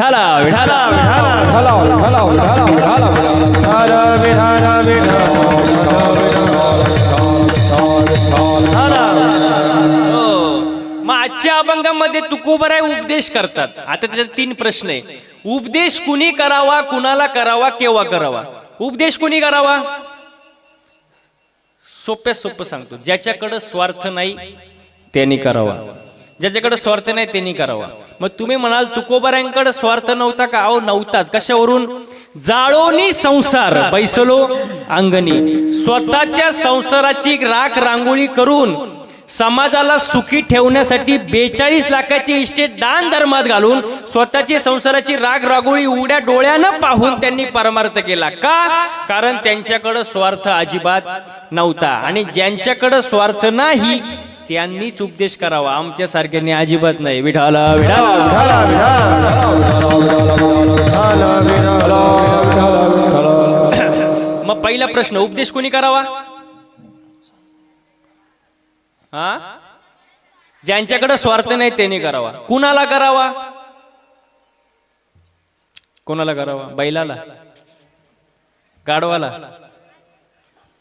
विठाला विठाला विठाला विठाला विठाला विठाला विठाला मग आजच्या अभंगामध्ये तुकोबराय उपदेश करतात. आता त्याच्यात 3 प्रश्न आहे. उपदेश कुणी करावा, कुणाला करावा, केव्हा करावा? उपदेश कुणी करावा? सोप्यात सोपं सांगतो, ज्याच्याकडे स्वार्थ नाही त्यांनी करावा, ज्याच्याकडे स्वार्थ नाही त्यांनी करावा. मग तुम्ही म्हणाल तुकोबरायांकडे स्वार्थ नव्हता का? अहो नव्हताच. कशावरून? जाळोनी संसार बैसलो अंगणी, स्वतःच्या संसाराची राख रांगोळी करून समाजाला सुखी ठेवण्यासाठी 42 लाखाची इस्टेट दान धर्मात घालून स्वतःची संसाराची राग रागोळी उघड्या डोळ्यानं पाहून त्यांनी परमार्थ केला. का? कारण त्यांच्याकडे स्वार्थ अजिबात नव्हता. आणि ज्यांच्याकडे स्वार्थ नाही त्यांनीच उपदेश करावा, आमच्या सारख्यांनी अजिबात नाही. विठाला विठाला. मग पहिला प्रश्न, उपदेश कोणी करावा? हा, ज्यांच्याकडे स्वार्थ नाही त्यांनी करावा. कुणाला करावा? कोणाला करावा? बैलाला, गाढवाला?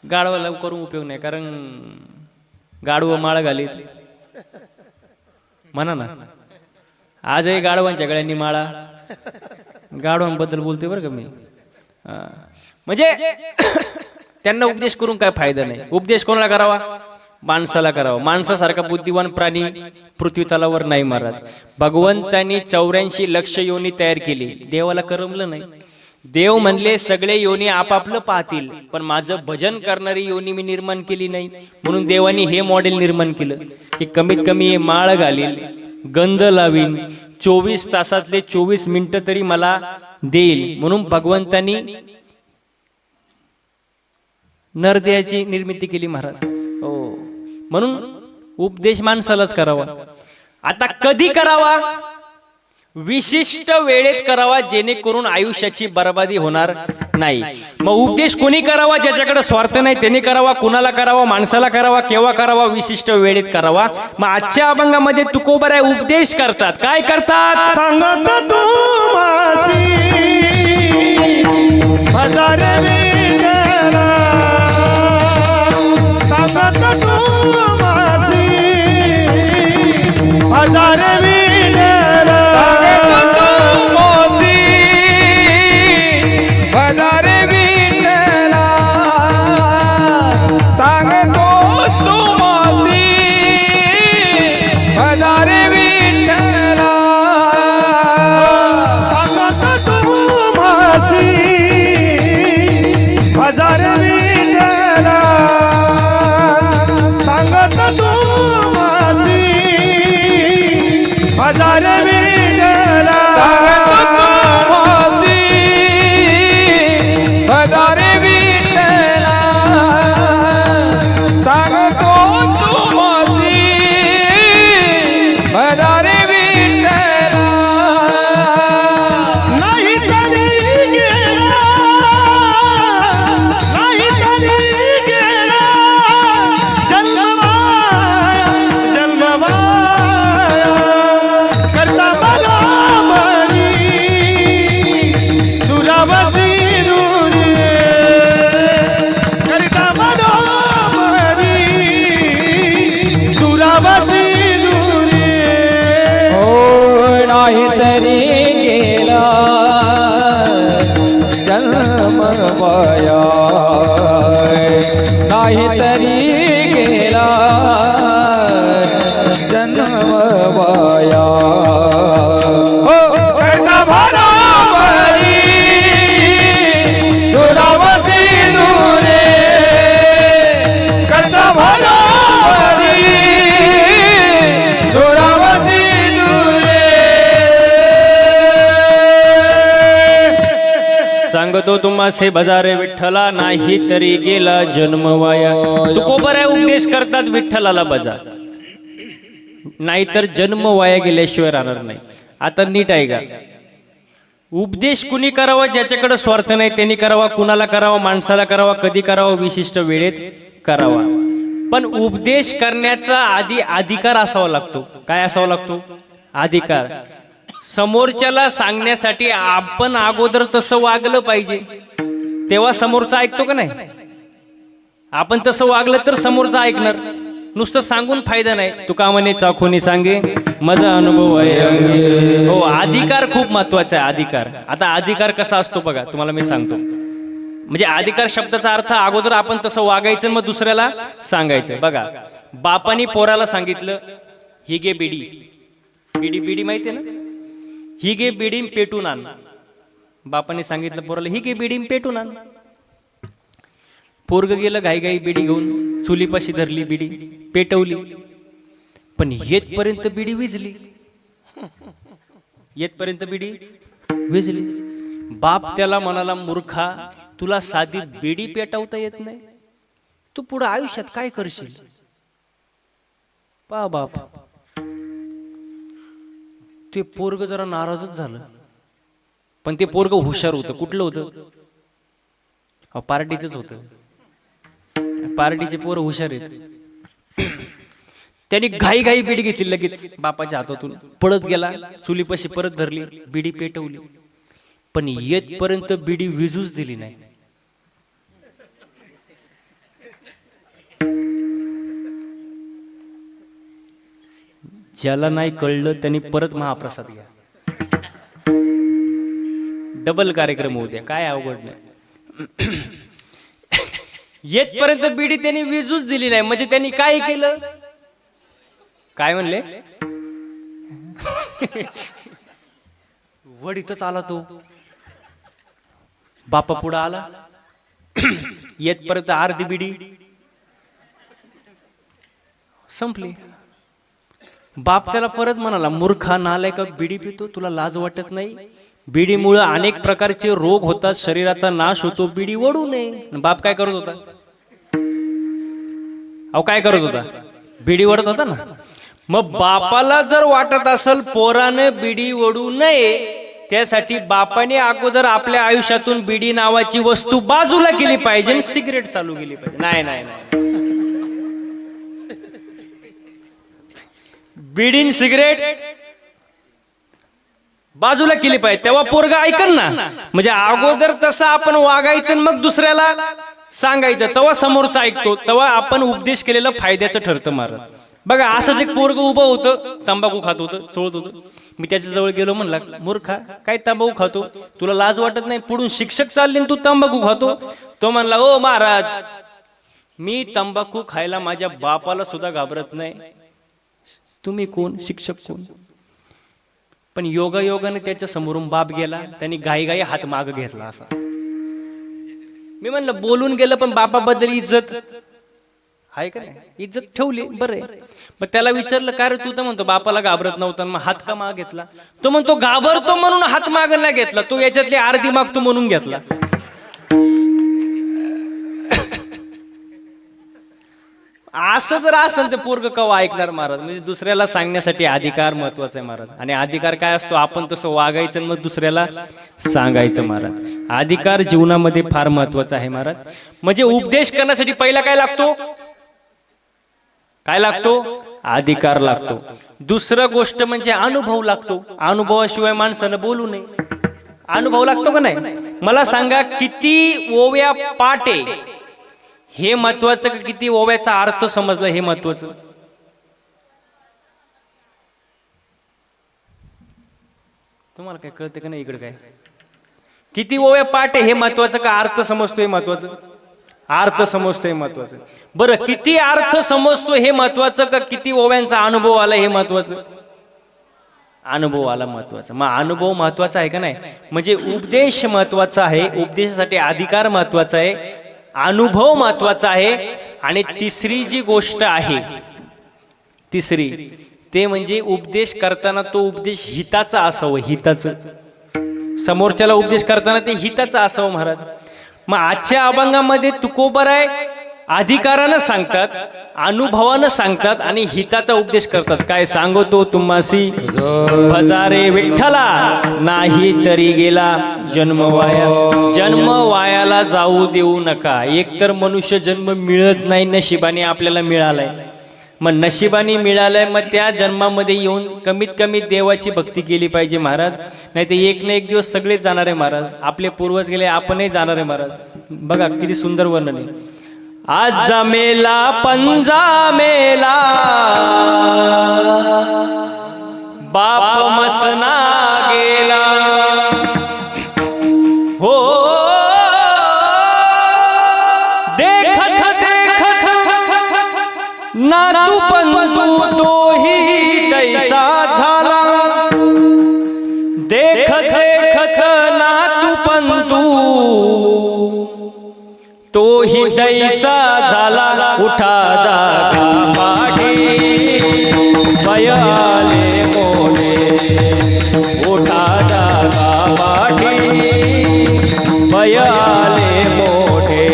गाढवाला करून उपयोग नाही, कारण गाढव माळ घालीत म्हणा ना. आजही गाढवांच्या गळ्यांनी माळा. गाढवांबद्दल बोलते बरं का मी. म्हणजे त्यांना उपदेश करून काय फायदा नाही. उपदेश कोणाला करावा? माणसाला करावा. माणसासारखा बुद्धिवान प्राणी पृथ्वी तलावर नाही महाराज. भगवंतांनी 84 लक्ष योनी तयार केली, देवाला करमलं नाही. देव म्हणले सगळे योनी आपापलं पाहतील, पण माझं भजन करणारी योनी मी निर्माण केली नाही. म्हणून देवानी हे मॉडेल निर्माण केलं की कमीत कमी माळ घालील, गंध लावीन, 24 तासातले 24 मिनिटं तरी मला देईल. म्हणून भगवंतांनी नरदेहाची निर्मिती केली महाराज. हो, म्हणून उपदेश माणसालाच करावा. आता कधी करावा? विशिष्ट वेळेत करावा, जेणेकरून आयुष्याची बर्बादी होणार नाही. मग उपदेश कोणी करावा? ज्याच्याकडे स्वार्थ नाही त्यांनी करावा. कुणाला करावा? माणसाला करावा. केव्हा करावा? विशिष्ट वेळेत करावा. मग आजच्या अभंगामध्ये तुकोबराय उपदेश करतात. काय करतात? सांगत तू मासी हजारे विठ्ठला, सांगत तू मासी हजारे विठ्ठला, हजारे विठ्ठला, सांगतो तू मासी हजारे विठ्ठला, सांगत तू मासी हजारे विठ्ठला, सांगत तू मासी हजारे विठ्ठला, हजारे विठ्ठला, सांगतो तू मासी हजारे विठ्ठला. नाही तरी गेला, नाही तरी गेला जन्ममाया, जन्ममाया करता मला मरी दुरावसी नाही तरी गेला जन्म वाया, नाही तरी गेला जन्म वाया. करता भरावरी दुरावसी दुरे, करता भरावरी दुरावसी दुरे. सांगतो तुम्हासे बजारे विठ्ठला, नाही तरी गेला जन्म वाया. तुकोबराय उपदेश करतात विठ्ठलाला बजा, नाहीतर जन्म वाया गेल्याशिवाय राहणार नाही. आता नीट आहे का? उपदेश कुणी करावा? ज्याच्याकडे स्वार्थ नाही त्यांनी करावा. कुणाला करावा? माणसाला करावा. कधी करावा? विशिष्ट वेळेत करावा. पण उपदेश करण्याचा आधी अधिकार असावा लागतो. काय असावा लागतो? अधिकार. समोरच्याला सांगण्यासाठी आपण अगोदर तसं वागलं पाहिजे, तेव्हा समोरचा ऐकतो का नाही? आपण तसं वागलं तर समोरचा ऐकणार. नुसतं सांगून फायदा नाही. तुका म्हणे चाखोनी सांगे माझा अनुभव आहे. हो, अधिकार खूप महत्वाचा आहे. अधिकार, आता अधिकार कसा असतो बघा, तुम्हाला मी सांगतो. म्हणजे अधिकार शब्दाचा अर्थ अगोदर आपण तसं वागायचं, मग दुसऱ्याला सांगायचं. बघा, बापानी पोराला सांगितलं ही घे बिडी, बिडी बिडी माहिती ना, ही घे बिडी पेटून आण. बापाने सांगितलं पोराला ही घे बिडी पेटून आण. पोरग गेलं घाई घाई बिडी घेऊन, चुलीपाशी धरली बिडी, पेटवली, पण येतपर्यंत बिडी विजली. येतपर्यंत बिडी विजली. बाप त्याला म्हणाला, मूर्खा, तुला साधी बिडी पेटवता येत नाही, तू पुढे आयुष्यात काय करशील? पा बाप, ते पोरग जरा नाराजच झालं. पण ते पोरग हुशार होतं. कुठलं होतं? पार्टीच होतं. पार्टीचे पोरं हुशार आहेत. त्यांनी घाई घाई बिडी घेतली, लगेच बापाच्या हातातून पळत गेला, चुलीपाशी परत धरली, बिडी पेटवली, पण येतपर्यंत बिडी विजूच दिली नाही. ज्याला नाही कळलं त्यांनी परत महाप्रसाद घ्या. डबल कार्यक्रम होऊ द्या, काय अवघड नाही. येतपर्यंत बिडी त्यांनी विजूच दिली नाही. म्हणजे त्यांनी काय केलं? काय म्हणले? वड इथंच आला तो, बापा पुढे आला, येतपर्यंत अर्धी बिडी संपली. बाप त्याला परत म्हणाला, मूर्खा, नालायका, बिडी पितो, तुला लाज वाटत नाही? बिडीमुळे अनेक प्रकारचे रोग होतात, शरीराचा नाश होतो, बिडी ओढू नये. बाप काय करत होता? अहो, काय करत होता? बिडी ओढत होता ना. मग बापाला जर वाटत असेल पोराने बिडी ओढू नये, त्यासाठी बापाने अगोदर आपल्या आयुष्यातून बिडी नावाची वस्तू बाजूला केली पाहिजे, सिगरेट चालू केली पाहिजे. नाही नाही नाही, बिडीन सिगरेट बाजूला केली पाहिजे, तेव्हा पोरगा ऐकन ना. म्हणजे अगोदर तसं आपण वागायचं, मग दुसऱ्याला सांगायचं, तेव्हा समोरचा ऐकतो, तेव्हा आपण उपदेश केलेलं फायद्याचं ठरतं. महाराज बघा, असंच एक पोरग उभं होतं, तंबाखू खात होतं, चोळत होतं. मी त्याच्या जवळ गेलो, म्हणला, मूर्खा, काय तंबाखू खातो, तुला लाज वाटत नाही? पुढून शिक्षक चालले, तू तंबाखू खातो? तो म्हणला, ओ महाराज, मी तंबाखू खायला माझ्या बापाला सुद्धा घाबरत नाही, तुम्ही कोण? शिक्षक कोण? पण योगायोगाने त्याच्या समोरून बाप गेला, त्यांनी घाई घाई हात माग घेतला. असा मी म्हणलं, बोलून गेलं, पण बापाबद्दल इज्जत आहे का नाही? इज्जत ठेवली, बरं. मग त्याला विचारलं, काय रे, तू तर म्हणतो बापाला घाबरत नव्हता, मग हात का माग घेतला? तो म्हणतो, घाबरतो म्हणून हात माग नाही घेतला, तो याच्यातली अर्धी मागतो म्हणून घेतला. असं जर असेल तर पोरग कवा ऐकणार? महाराज म्हणजे दुसऱ्याला सांगण्यासाठी अधिकार महत्वाचा आहे महाराज. आणि अधिकार काय असतो? आपण तसं वागायचं, मग दुसऱ्याला सांगायचं. महाराज अधिकार जीवनामध्ये फार महत्वाचा आहे महाराज. म्हणजे उपदेश करण्यासाठी पहिला काय लागतो? काय लागतो? अधिकार लागतो. दुसरं गोष्ट म्हणजे अनुभव लागतो. अनुभवाशिवाय माणसानं बोलू नये. अनुभव लागतो का नाही? मला सांगा, किती ओव्या पाटे हे महत्वाचं का किती ओव्याचा अर्थ समजला हे महत्वाचं? तुम्हाला काय कळतं का नाही? इकडे काय किती ओव्या पाटे हे महत्वाचं का अर्थ समजतोय महत्वाचं? अर्थ समजतोय महत्वाचं. बरं, किती अर्थ समजतो हे महत्वाचं का किती ओव्यांचा अनुभव आला हे महत्वाचं? अनुभव आला महत्वाचा. मग अनुभव महत्वाचा आहे का नाही? म्हणजे उपदेश महत्वाचा आहे. उपदेशासाठी अधिकार महत्वाचा आहे, अनुभव महत्वाचा आहे. आणि तिसरी जी गोष्ट आहे, तिसरी ते म्हणजे उपदेश करताना तो उपदेश हिताचा असावं. हिताचं, समोरच्याला उपदेश करताना ते हिताचं असावं महाराज. मग आजच्या अभंगामध्ये तुकोबराय अधिकारानं सांगतात, अनुभवानं सांगतात आणि हिताचा उपदेश करतात. काय सांगतो तुम्हासी भजारे विठ्ठला, नाही तरी गेला जन्म वाया. जन्म वायाला जाऊ देऊ नका. एकतर मनुष्य जन्म मिळत नाही, नशिबाने आपल्याला मिळालाय. मग नशिबाने मिळालंय, मग त्या जन्मामध्ये येऊन कमीत कमी देवाची भक्ती केली पाहिजे महाराज. नाही तर एक ना एक दिवस सगळेच जाणार आहे महाराज. आपले पूर्वज गेले, आपणही जाणार आहे महाराज. बघा किती सुंदर वर्णन आहे. आज मेला पंजा मेला बाप मसना गेला हो. देखत देखत नातू पंतू तोही तैसा झाला. देखत देखत नातू पंतू तोही तैसा झाला. उठा जागा पाठी बयाले मोठे. उठा जागा पाठी बयाले मोठे.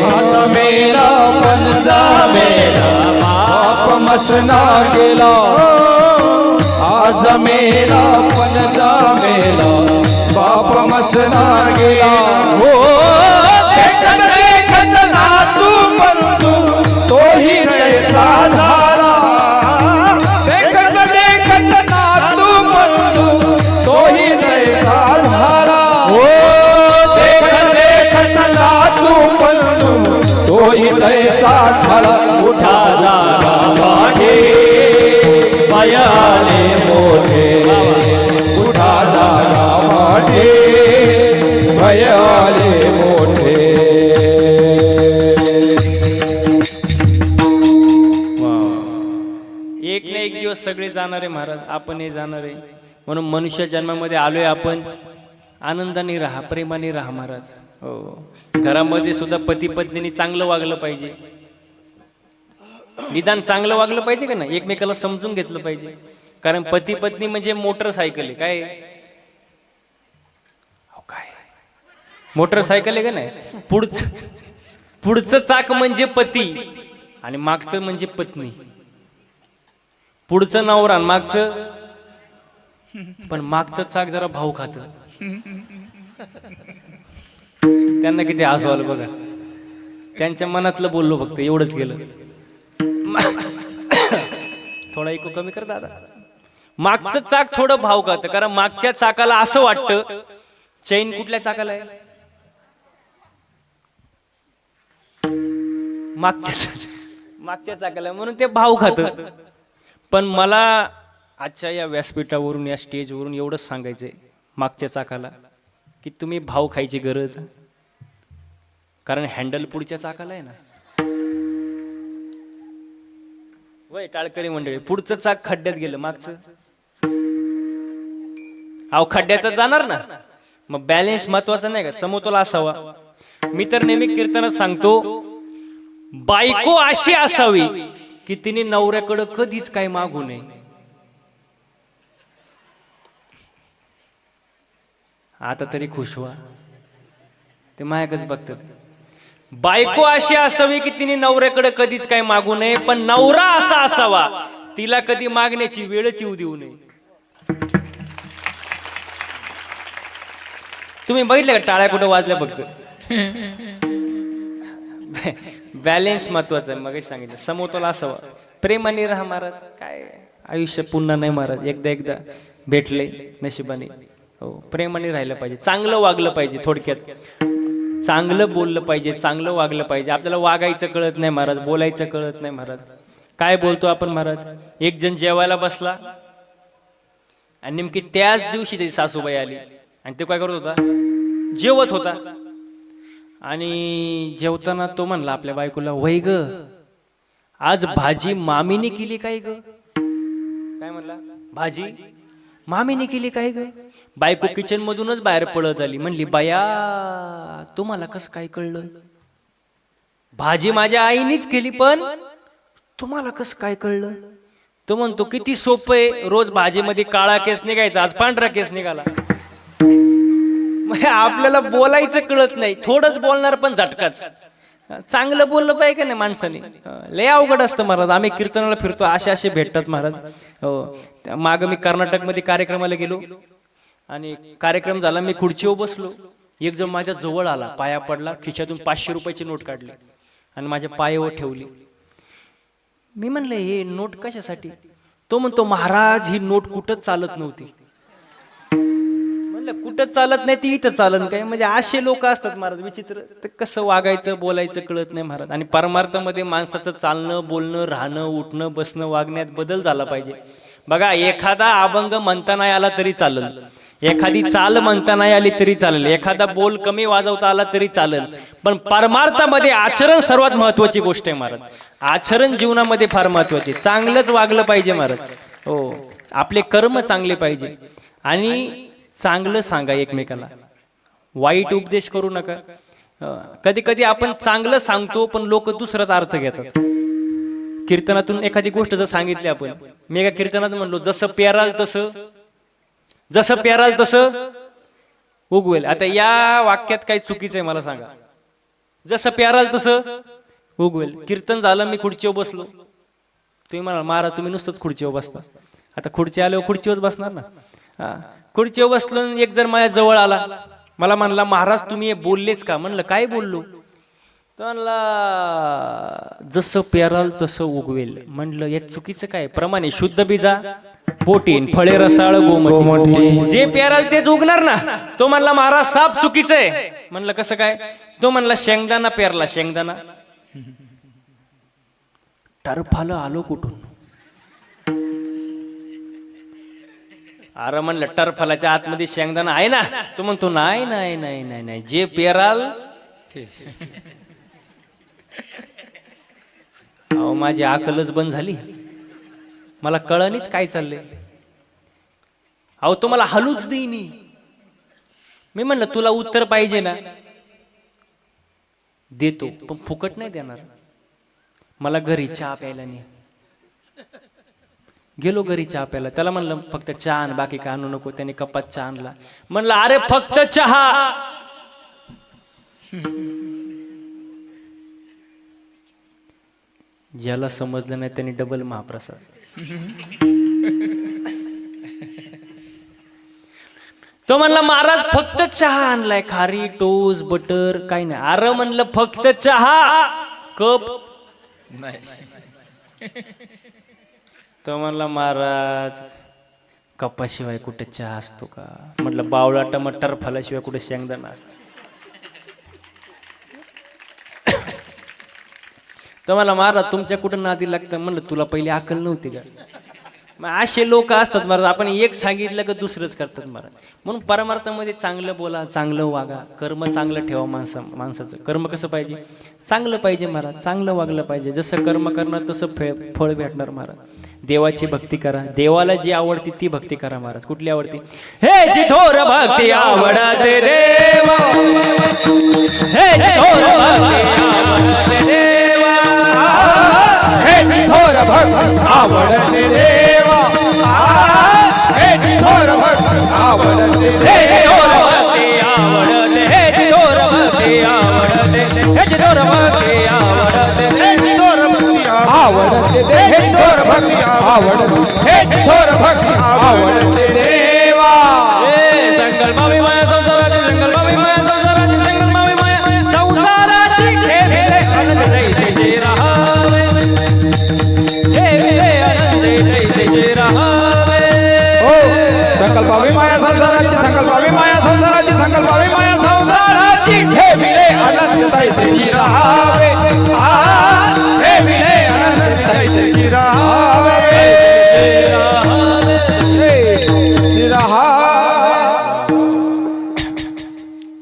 आता मेरा पंजा मेला बाप मसना गेला. आज मेरा पंजा मेला बाप मसना गेला हो. देखत देखत नातू पंतू तोही तैसा झाला. देखत देखत नातू पंतू तोही तैसा झाला हो. देखत देखत नातू पंतू तोही तैसा झाला. उठा जागा पाठी बयाले मोठे. उठा जागा पाठी भयाले मोठे. एक ना एक दिवस सगळे जाणार आहे महाराज, आपणही जाणार आहे. म्हणून मनुष्य जन्मामध्ये आलोय आपण. आनंदाने राहा, प्रेमाने राहा महाराज. हो, घरामध्ये सुद्धा पती पत्नीने चांगलं वागलं पाहिजे. निदान चांगलं वागलं पाहिजे का नाही, एकमेकाला समजून घेतलं पाहिजे. कारण पती पत्नी म्हणजे मोटरसायकल आहे. काय काय मोटरसायकल आहे का नाही. पुढचं चाक म्हणजे पती आणि मागचं म्हणजे पत्नी. पुढचं नवरा मागचं, पण मागचं चाक जरा भाऊ खात. त्यांना किती हसू आलं बघा. त्यांच्या मनातलं बोललो फक्त, एवढंच गेलं. थोडा इको कमी कर दादा. मागचं चाक थोडं भाव खातं, कारण मागच्या चाकाला असं वाटतं चैन कुठल्या चाकाला आहे, मागच्या चाकाला, म्हणून ते भाव खातं. पण मला आजच्या या व्यासपीठावरून, या स्टेजवरून एवढंच सांगायचंय मागच्या चाकाला, की तुम्ही भाव खायची गरज, कारण हँडल पुढच्या चाकाला आहे ना. वय टाळकरी मंडळी, पुढचं चाक खड्ड्यात गेलं, मागचं अहो खड्ड्यातच जाणार ना. मग बॅलेन्स महत्वाचा नाही का, समतोल असावा. मी तर नेहमी कीर्तनात सांगतो, बायको अशी असावी की तिने नवऱ्याकडे कधीच काय मागू नये. आता तरी खुश व्हा, ते मायाकच बघतात. बायको अशी असावी की तिने नवऱ्याकडे कधीच काय मागू नये, पण नवरा असा असावा तिला कधी मागण्याची वेळच येऊ देऊ नये. तुम्ही बघितलं का टाळ्या कुठं वाजल्या फक्त. बॅलेन्स महत्वाचं आहे. मग सांगितलं समतोल असावा, प्रेमाने राहा महाराज. काय आयुष्य पुन्हा नाही महाराज, एकदा एकदा भेटले नशिबाने. हो, प्रेमाने राहिलं पाहिजे, चांगलं वागलं पाहिजे. थोडक्यात चांगलं बोललं पाहिजे, चांगलं वागलं पाहिजे. आपल्याला वागायचं कळत नाही महाराज, बोलायचं कळत नाही महाराज. काय बोलतो आपण महाराज. एक जण जेवायला बसला आणि नेमकी त्याच दिवशी त्याची सासूबाई आली आणि ते काय करत होता, जेवत होता. आणि जेवताना तो म्हणला आपल्या बायकोला, वै ग आज भाजी मामीने केली काय ग. काय म्हणला, भाजी मामीने केली काय ग. बायको किचन मधूनच बाहेर पडत आली. म्हणली, बाया तुम्हाला कसं काय कळलं, भाजी माझ्या आईनेच केली, पण तुम्हाला कसं काय कळलं. तो म्हणतो, किती सोपं आहे, रोज भाजीमध्ये काळा केस निघायचा, आज पांढरा केस निघाला. आपल्याला बोलायचं कळत नाही, थोडंच बोलणार पण झटकाच. चांगलं बोललं पाहिजे का नाही माणसाने. लय अवघड असतं महाराज. आम्ही कीर्तनाला फिरतो, असे भेटतात महाराज. हो, माग मी कर्नाटकमध्ये कार्यक्रमाला गेलो आणि कार्यक्रम झाला, मी खुर्चीवर बसलो. एक जण माझ्या जवळ आला, पाया पडला, खिशातून 500 रुपयाची नोट काढली आणि माझ्या पायावर ठेवली. मी म्हणलं हे नोट कशासाठी? तो म्हणतो महाराज ही नोट कुठंच चालत नव्हती. म्हणलं कुठंच चालत नाही ती इथं चालन काय? म्हणजे असे लोक असतात महाराज विचित्र. तर कसं वागायचं बोलायचं कळत नाही महाराज. आणि परमार्थामध्ये माणसाचं चालणं बोलणं राहणं उठणं बसणं वागण्यात बदल झाला पाहिजे. बघा एखादा अभंग म्हणता नाही आला तरी चालेल, एखादी चाल म्हणता नाही आली तरी चालेल, एखादा बोल कमी वाजवता आला तरी चालेल, पण परमार्थामध्ये आचरण सर्वात महत्वाची गोष्ट आहे महाराज. आचरण जीवनामध्ये फार महत्वाचे. चांगलंच वागलं पाहिजे महाराज. हो, आपले कर्म चांगले पाहिजे आणि चांगलं सांगा एकमेकाला, वाईट उपदेश करू नका. कधी कधी आपण चांगलं सांगतो पण लोक दुसराच अर्थ घेतात. कीर्तनातून एखादी गोष्ट जर सांगितली आपण, मी एका कीर्तनात म्हणलो जसं पेराल तसं उगवेल. आता या वाक्यात काही चुकीचं आहे मला सांगा. जसं पेराल तसं उगवेल. कीर्तन झालं, मी खुर्चीवर बसलो. तुम्ही म्हणाल महाराज तुम्ही नुसतंच खुर्चीवर बसता. आता खुर्ची आल्यावर खुर्चीवर बसणार ना. हा, खुर्चीवर बसलो. एक जर माझ्या जवळ आला, मला म्हणला महाराज तुम्ही हे बोललेच का? म्हणलं काय बोललो? तर म्हणला जसं पेराल तसं उगवेल. म्हणलं यात चुकीचं काय? प्रमाणे शुद्ध बीजा पोटीन फळे रसाळ गोमटी, जे पेराल तेच उगणार ना. तो म्हणला महाराज साप चुकीचं आहे. म्हणलं कसं काय? तो म्हणला शेंगदाणा पेरला, शेंगदाणा. टरफालं आलो कुठून? अरे म्हणलं टरफलाच्या आतमध्ये शेंगदाणा आहे ना. तो म्हणतो नाही नाही नाही नाही नाही, जे पेराल अहो माझी अकलच बंद झाली. मला कळणीच काय चाललंय. अहो तो मला हलूच देईनी. मी म्हणलं तुला उत्तर पाहिजे ना, देतो पण फुकट नाही देणार. मला घरी चहा प्यायला नाही. गेलो घरी चहा प्यायला. त्याला म्हणलं फक्त चहा आण, बाकी काय आणू नको. त्याने कपात चहा आणला. म्हणलं अरे फक्त चहा. ज्याला समजलं नाही त्यांनी डबल महाप्रसाद. तो म्हणला महाराज फक्त चहा आणलाय, खारी टोस बटर काही नाही. अरे म्हणलं फक्त चहा, कप नाही. तो म्हणला महाराज कपाशिवाय कुठे चहा असतो का? म्हटलं बावळा टमाटर फलाशिवाय कुठे शेंगदाणा असतो? तर मला महाराज तुमच्या कुठं नादी लागतं. म्हणलं तुला पहिली अक्कल नव्हती का? मग असे लोक असतात महाराज. आपण एक सांगितलं का दुसरंच करतात महाराज. म्हणून परमार्थामध्ये चांगलं बोला, चांगलं वागा, कर्म चांगलं ठेवा. माणसाचं कर्म कसं पाहिजे? चांगलं पाहिजे महाराज. चांगलं वागलं पाहिजे. जसं कर्म करणार तसं फळ भेटणार महाराज. देवाची भक्ती करा. देवाला जी आवडती ती भक्ती करा महाराज. कुठली आवडती? हे जी थोर भक्ती आवडते देवा, हे जी थोर भक्ती आवडते देवा, हे थोर भक्त आवडते देवा, हे थोर भक्त आवडते देवा. संकल्पावी माया संसाराची, संकल्पावी माया संसाराची, संकल्पावी माया संसाराची ठेविले आनंद जैसे राहावे, ठेविले आनंद जैसे राहावे. संकल्पावी माया संसाराची, संकल्पावी माया संसाराची, संकल्पावी माया संसाराची ठेविले आनंद तैसे राहावे, ठेविले आनंद तैसे राहावे.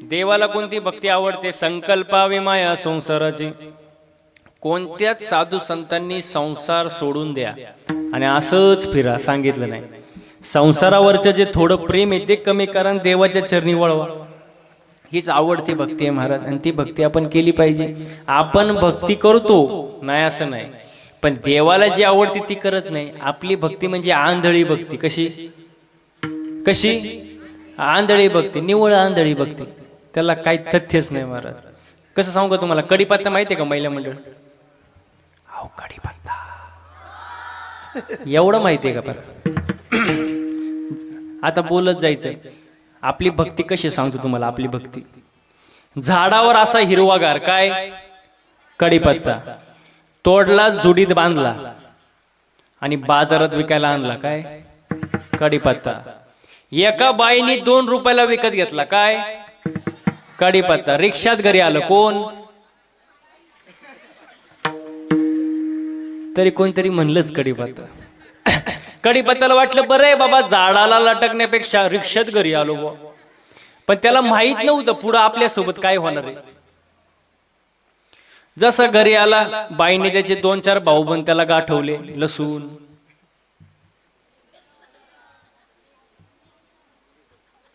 देवाला कोणती भक्ती आवडते? संकल्पावी माया संसाराची. कोणत्याच साधू संतांनी संसार सोडून द्या आणि असंच फिरा सांगितलं नाही. संसारावरचं जे थोडं प्रेम आहे ते कमी करा, देवाच्या चरणी वळवा. हीच आवडती भक्ती आहे महाराज. आणि ती भक्ती आपण केली पाहिजे. आपण भक्ती करतो नाही असं नाही, पण देवाला जी आवडती ती करत नाही. आपली भक्ती म्हणजे आंधळी भक्ती. कशी कशी? आंधळी भक्ती, निव्वळ आंधळी भक्ती. त्याला काही तथ्यच नाही महाराज. कसं सांगू का तुम्हाला? कढीपत्ता माहितीये का महिला मंडळ? अहो कढीपत्ता एवढं माहितीये का? पर आता बोलत जायचं. आपली भक्ती कशी सांगतो तुम्हाला? आपली भक्ती झाडावर असा हिरवागार काय? कढीपत्ता. तोडला, जुडीत बांधला, आणि बाजारात विकायला आणला काय? कढीपत्ता. एका बाईनी 2 रुपयाला विकत घेतला काय? कढीपत्ता. रिक्षात घरी आलं कोण? तरी कोणतरी म्हणलंच कढीपत्ता. कढीपत्त्याला वाटलं बरं आहे बाबा, झाडाला लटकण्यापेक्षा रिक्षात घरी आलो बुवा. पण त्याला माहित नव्हतं पुढं आपल्यासोबत काय होणार आहे. जसं घरी आला, बाईने त्याचे 2-4 भाऊबंद त्याला गाठवले, लसूण.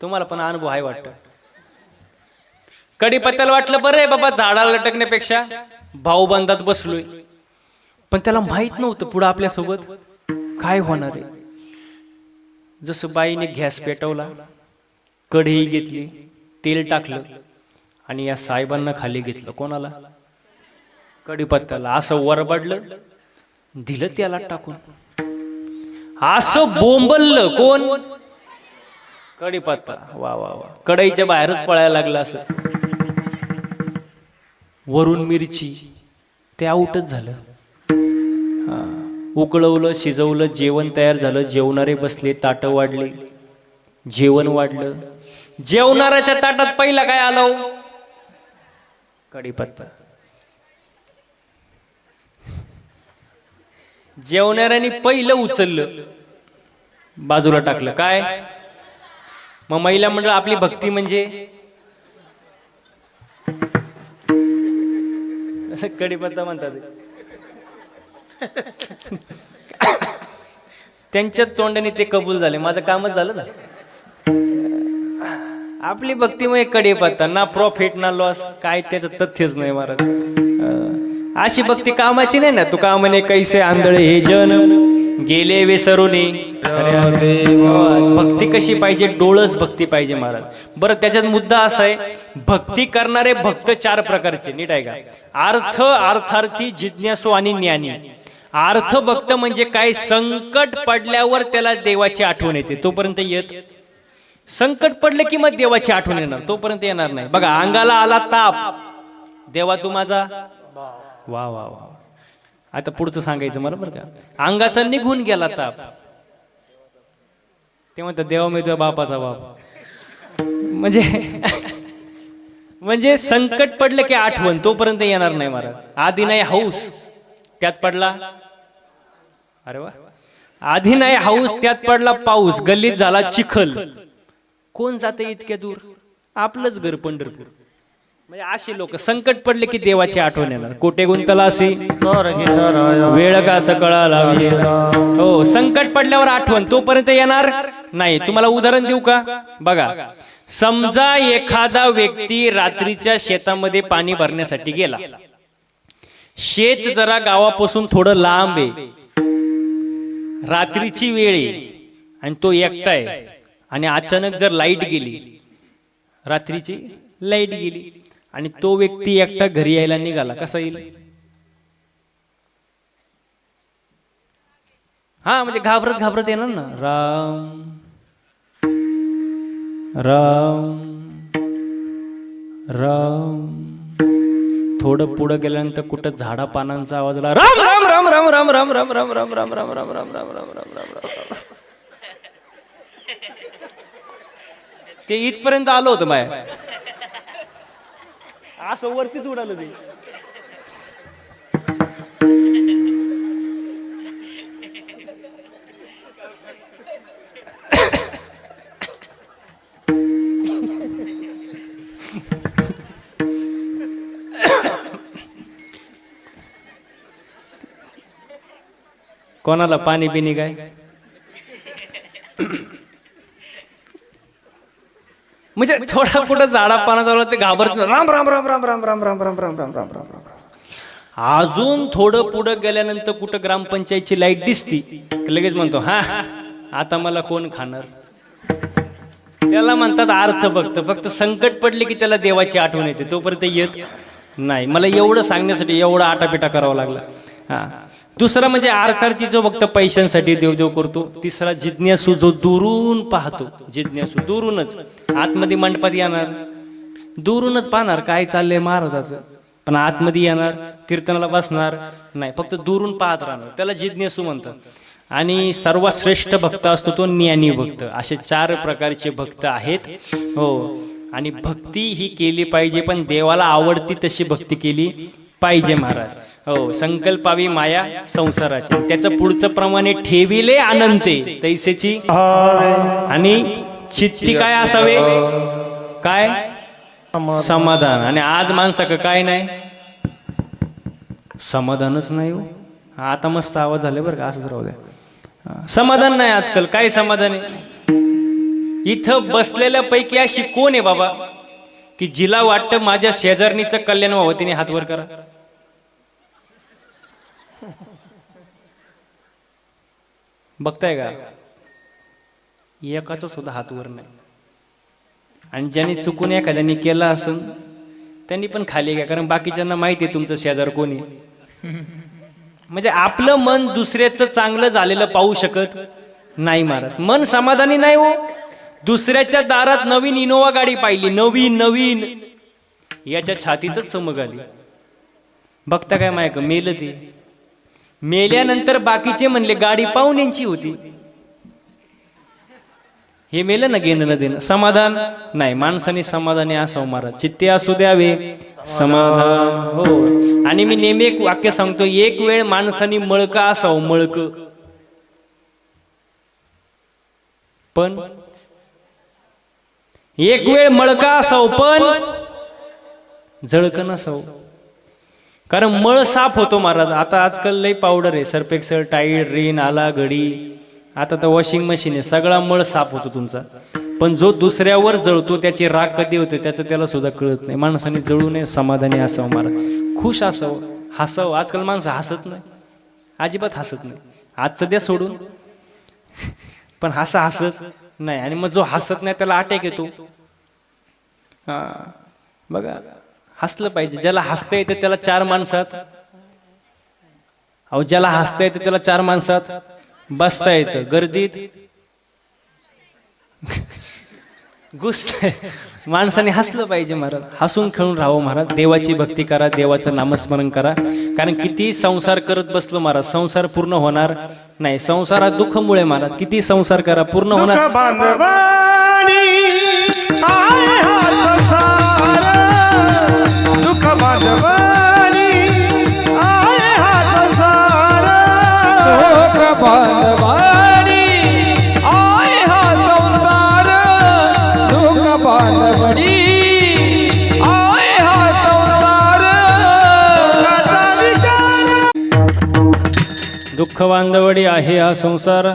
तुम्हाला पण अनुभव आहे वाटतं. कढीपत्त्याला वाटलं बरं आहे बाबा, झाडाला लटकण्यापेक्षा भाऊबंदात बसलोय. पण त्याला माहित नव्हतं पुढं आपल्यासोबत काय होणार आहे. जसं बाईने गॅस पेटवला, कढई घेतली, तेल टाकलं आणि या साहेबांना खाली घेतलं. कोणाला? कढीपत्त्याला. असं वरबडलं, दिलं त्याला टाकून. असं बोंबललं कोण? कढीपत्ता. वा वा वा. कढईच्या बाहेरच पळायला लागला. असं वरून मिरची. ते आउटच झालं. उकळवलं, शिजवलं, जेवण तयार झालं. जेवणारे बसले, ताटं वाढले, जेवण वाढलं. जेवणाऱ्याच्या ताटात पहिला काय आलं? कढीपत्ता. जेवणाऱ्याने पहिलं उचललं, बाजूला टाकलं. काय? मग महिला मंडळ आपली भक्ती म्हणजे कढीपत्ता म्हणतात. त्यांच्या तोंडाने ते कबूल झाले. माझं कामच झालं ना. आपली भक्ती म्हणजे कढीपत्ता. ना प्रॉफिट ना लॉस, काय त्याचं तथ्यच नाही महाराज. अशी भक्ती कामाची नाही ना. तुका म्हणे कैसे आंधळे हे जन गेले विसरूनी. भक्ती कशी पाहिजे? डोळस भक्ती पाहिजे महाराज. बरं, त्याच्यात मुद्दा असा आहे, भक्ती करणारे भक्त 4 प्रकारचे. नीट आहे का? अर्थ, अर्थार्थी, जिज्ञासू आणि ज्ञानी. अर्थ भक्त म्हणजे काय? संकट पडल्यावर त्याला देवाची आठवण येते, तोपर्यंत येत. संकट पडलं की मग देवाची आठवण येणार, तोपर्यंत येणार नाही. बघा, अंगाला आला ताप, देवा तू माझा. वा वा वा. आता पुढचं सांगायचं मला बरं का. अंगाचा निघून गेला ताप, ते म्हणतात देवा मी तुझ्या बापाचा बाप. म्हणजे संकट पडलं की आठवण, तोपर्यंत येणार नाही महाराज. आधी नाही हौस, त्यात पडला. अरे वा. आधी नाही हौस, त्यात पडला पाऊस, गल्लीत झाला चिखल. कोण जाते इतक्या दूर? आपलंच घर पंढरपूर. म्हणजे अशी लोक संकट पडले की देवाची आठवण येणार. कोटे गुंतला असे वेळ का असं कळाला. हो, संकट पडल्यावर आठवण, तोपर्यंत येणार नाही. तुम्हाला उदाहरण देऊ का? बघा, समजा एखादा व्यक्ती रात्रीच्या शेतामध्ये पाणी भरण्यासाठी गेला. शेत जरा गावापासून थोडं लांब आहे, रात्रीची वेळ आहे आणि तो एकटा आहे. आणि अचानक जर लाईट गेली, रात्रीची लाईट गेली आणि तो व्यक्ती एकटा घरी यायला निघाला, कसा येईल? हा, म्हणजे घाबरत घाबरत येणार ना. राम राम राम. थोडं पुढं गेल्यानंतर कुठं झाडा पानांचा आवाज आला. राम राम राम राम राम राम राम राम राम राम राम राम राम राम राम राम राम राम. ते इथपर्यंत आलो होतं माया, असं वरतीच उडालं ते. कोणाला पाणी पिणी काय? म्हणजे थोडा कुठं झाडा पाना झाला ते घाबरत राम राम राम राम राम राम राम राम राम राम राम राम राम. अजून थोडं पुढं गेल्यानंतर कुठं ग्रामपंचायतची लाईट दिसती, लगेच म्हणतो हा आता मला कोण खाणार. त्याला म्हणतात अर्थ भक्त. फक्त संकट पडले की त्याला देवाची आठवण येते, तोपर्यंत येत नाही. मला एवढं सांगण्यासाठी एवढा आटापिटा करावा लागला. हा, दुसरा म्हणजे अर्थार्थी जो फक्त पैशांसाठी देवदेव करतो. तिसरा जिज्ञासू जो दुरून पाहतो. जिज्ञासू दुरूनच, आतमध्ये मंडपात येणार, दुरूनच पाहणार काय चाललंय महाराजाचं, पण आतमध्ये येणार, कीर्तनाला बसणार नाही, फक्त दुरून पाहत राहणार, त्याला जिज्ञासू म्हणतात. आणि सर्वात श्रेष्ठ भक्त असतो तो ज्ञानी भक्त. असे 4 प्रकारचे भक्त आहेत. हो, आणि भक्ती ही केली पाहिजे, पण देवाला आवडती तशी भक्ती केली पाहिजे महाराज. हो, संकल्पावी माया संसाराची, त्याचं पुढचं प्रमाणे ठेविले अनंते तैसेची, आणि चित्ती काय असावे, काय समाधान. आणि आज माणसाकडे काय नाही, समाधानच नाही हो. आता मस्त आवाज झाले बरं का, असंच राहू द्या. समाधान नाही आजकाल. काय समाधान आहे? इथं बसलेल्या पैकी अशी कोण आहे बाबा की जिला वाटतं माझ्या शेजारणीचं कल्याण व्हावं, तिने हात वर करा. बघताय का? एकाचा सुद्धा हात वर नाही. आणि ज्यांनी चुकून एखाद्याने केला असेल त्यांनी पण खाली घ्या, कारण बाकीच्यांना माहिती आहे तुमचं शेजार कोणी. म्हणजे आपलं मन दुसऱ्याचं चांगलं झालेलं पाहू शकत नाही महाराज. मन समाधानी नाही हो. दुसऱ्याच्या दारात नवीन इनोवा गाडी पाहिली, नवीन याच्या छातीतच चमक आली. बघता काय मायक मेलं ते. मेल्यानंतर बाकीचे म्हणले गाडी पाहुण्यांची होती. हे मेलं ना, घेणं न देणं. समाधान नाही. माणसाने समाधानी असावं महाराज. चित्ते असू द्यावे समाधान. हो, आणि मी नेहमी एक वाक्य सांगतो, एक वेळ माणसाने मळका असावं, मळक, पण एक वेळ मळका असावं पण जळक नसावं. कारण मळ साफ होतो महाराज. आता आजकाल लई पावडर आहे, सर्फ एक्सेल, टाईड, रिन, आला घडी, आता तर वॉशिंग मशीन आहे, सगळा मळ साफ होतो तुमचा. पण जो दुसऱ्यावर जळतो त्याची राग कधी होते त्याचं त्याला सुद्धा कळत नाही. माणसाने जळू नये, समाधानी असावं महाराज. खुश असावं, हसावं. आजकाल माणसं हसत नाही, अजिबात हसत नाही. आजचं द्या सोडून, पण हसत नाही. आणि मग जो हसत नाही त्याला अटॅक येतो. हा बघा, हसलं पाहिजे. ज्याला हसता येतं त्याला 4 माणसात, अहो ज्याला हसता येतं त्याला 4 माणसात बसता येतं, गर्दीत घुसतंय. माणसाने हसलं पाहिजे महाराज. हसून खेळून राहावं महाराज. देवाची भक्ती करा, देवाचं नामस्मरण करा. कारण किती संसार करत बसलो महाराज, संसार पूर्ण होणार नाही. संसारात दुःखमुळे महाराज किती संसार करा, पूर्ण होणार. दुःख बांधवानी आहे हा संसार, दुःख बांधवानी आहे हा संसार, दुःख बांधवानी आहे हा संसार. दुःख बांधवडी आहे हा संसार,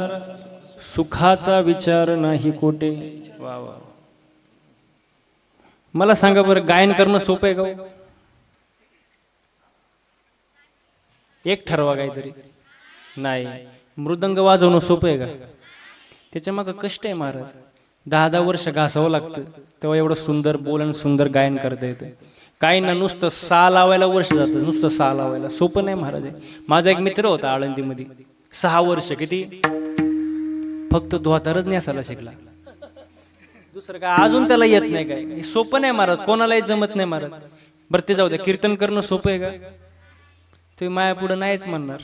सुखाचा विचार नाही कोठे. वा वा. मला सांगा बरं, गायन करणं सोपं आहे का? एक ठरवा काहीतरी. नाही. मृदंग वाजवणं सोपं आहे का? त्याच्या मागं कष्ट आहे महाराज. 10-10 वर्ष घासावं लागतं, तेव्हा एवढं सुंदर बोलणं, सुंदर गायन करता येतं. काही ना, नुसतं सा लावायला वर्ष जातं, नुसतं सा लावायला. सोपं नाही महाराज. माझा एक मित्र होता आळंदीमध्ये, 6 वर्ष किती फक्त धोतारच नेसायला शिकला. दुसरं काय अजून त्याला येत नाही. काय सोपं नाही महाराज, कोणालाही जमत नाही महाराज. बरं ते जाऊ द्या. कीर्तन करणं सोपं आहे का? तुम्ही माया पुढे नाहीच म्हणणार.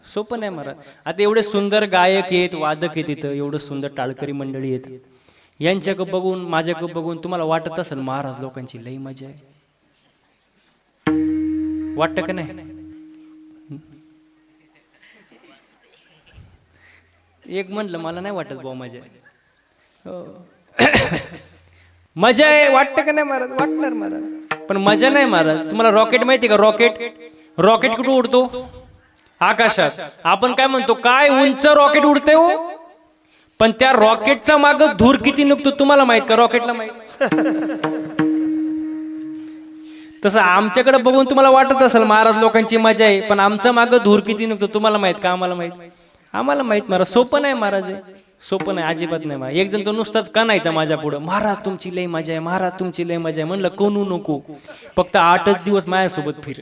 सोपं नाही महाराज. आता एवढे सुंदर गायक आहेत, वादक आहेत, तिथं एवढं सुंदर टाळकरी मंडळी आहेत. यांच्याकडे बघून, माझ्याकडे बघून तुम्हाला वाटत असेल महाराज लोकांची लई मजा आहे. वाटतं का नाही? एक म्हणलं मला नाही वाटत भाऊ मजा आहे. मजा आहे. वाटतं का नाही महाराज? वाटणार महाराज, पण मजा नाही महाराज. तुम्हाला रॉकेट माहिती का? रॉकेट कुठं उडतो? आकाशात. आपण काय म्हणतो, काय उंच रॉकेट उडते हो, पण त्या रॉकेटचा माग धूर किती निघतो तुम्हाला माहित का? रॉकेटला माहित. तसं आमच्याकडे बघून तुम्हाला वाटत असेल महाराज लोकांची मजा आहे, पण आमचा माग धूर किती निघतो तुम्हाला माहित का? आम्हाला माहित. आम्हाला माहित महाराज. सोपं नाही महाराज, सोपं नाही, अजिबात नाही महाराज. एक जण तो नुसताच कानायचा माझ्या पुढं, महाराज तुमची लय मजा आहे, महाराज तुमची लय मजा आहे. म्हणलं कोणू नको, फक्त 8च दिवस माझ्यासोबत फिर.